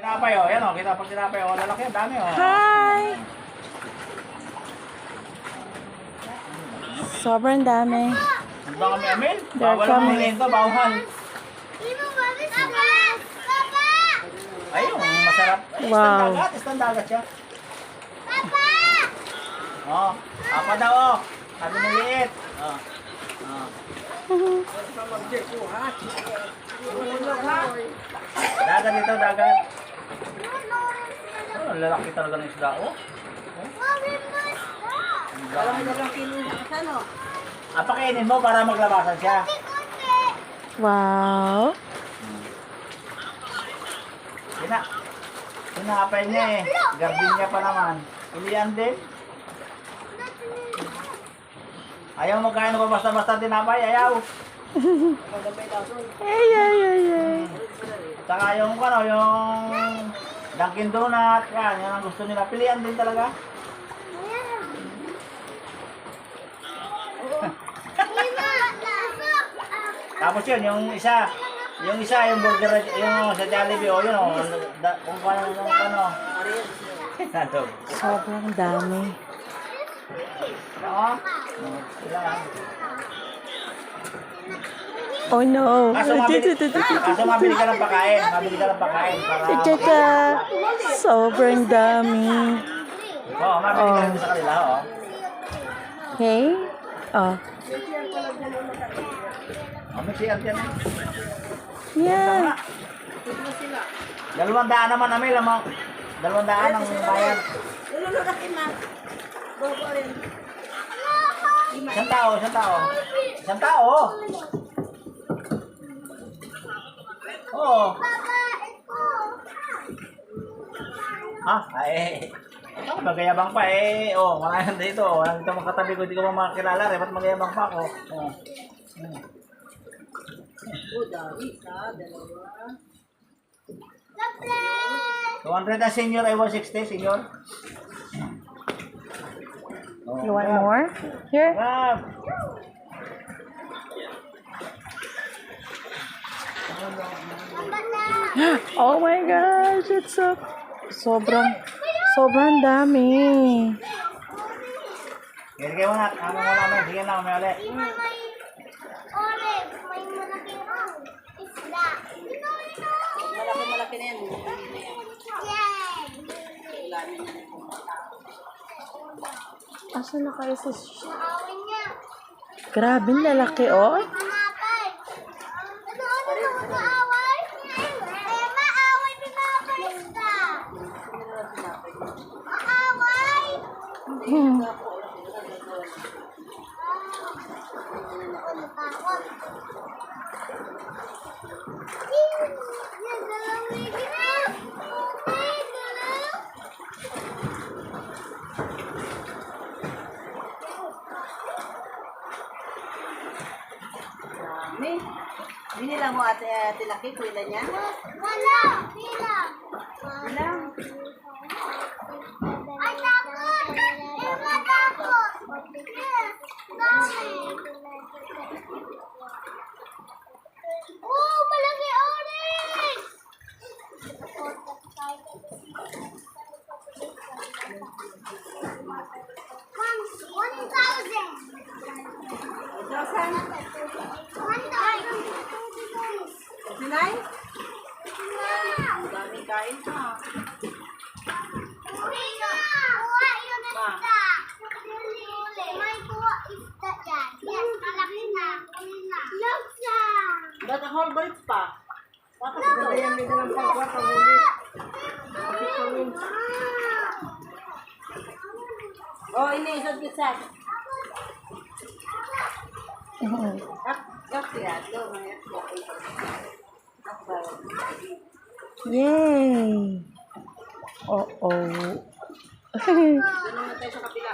Tinapay oh, yan oh, kita pag tinapay oh, lalaki, ang dami oh. Hi! Sobrang dami. Ang dami Emil, They're bawal coming. ang ito, bawal. Ayun, masarap. Wow. Isang dagat siya. Oh, apa daw oh. Sabi ng liit. Oh. Oh. Dagat ito, dagat. Oh, lalaki talaga ng isda oh. Apakainin mo para maglabasan siya. Wow. Hinapay niya eh. Gardin niya pa naman. Ilian din. Ayaw mo kain ko basta-basta tinapay, ayaw. Ay, ay, ay, ay. Saka yung ano, yung Dunkin Donut, yan ang gusto nila. Pilihan din talaga. Tapos yun, yung isa, yung burger, yung sa Jollibee, o yun o, kung paano, ano. Sobrang dami. Oo. Sila. Oh no. Kaso mabili ka ng pagkain, para... Teka, sobrang dami. Oo, mabili ka rin sa kanila, oo. Okay? Oh. May CR yan. Yeah. 200 naman namin, 200 ang bayad. Isang tao. Oo. Ha? Ay. Oh, magayabang pa eh. Oh, wala dito. Walang dito makatabi ko, hindi ko makakilala. Ba't magayabang pa ako? Oh. 200 na senior, I was 60 senior. Oh, You want more? Here? Grab. Oh my gosh, it's sobrang dami. Sige mo na, kamo mo namin. Sige na, may ulit. Malaki na yan. Asa na kayo sa... Grabe, lalaki oh. Hmm. Binila mo ate Laki, kuila niya? Wala! Bilang! Bilang? Ay, takot! Ema, takot! Yes! Dami! Oh, malaki orange! Ma'am, 1,000! Dosan? 1,000! Sinay? Ang daming kain ha. Uwi na! Kuha yung isda! May kuha isda dyan. Yes, malaki na. Uwi na. Lugsa! Ba't ang whole birds pa? Bakit Lugsa! ganda yan dito ng pagwat ang huli? Oh, ini isang pizza. Yay! Oh, oh. Doon naman tayo sa kapila.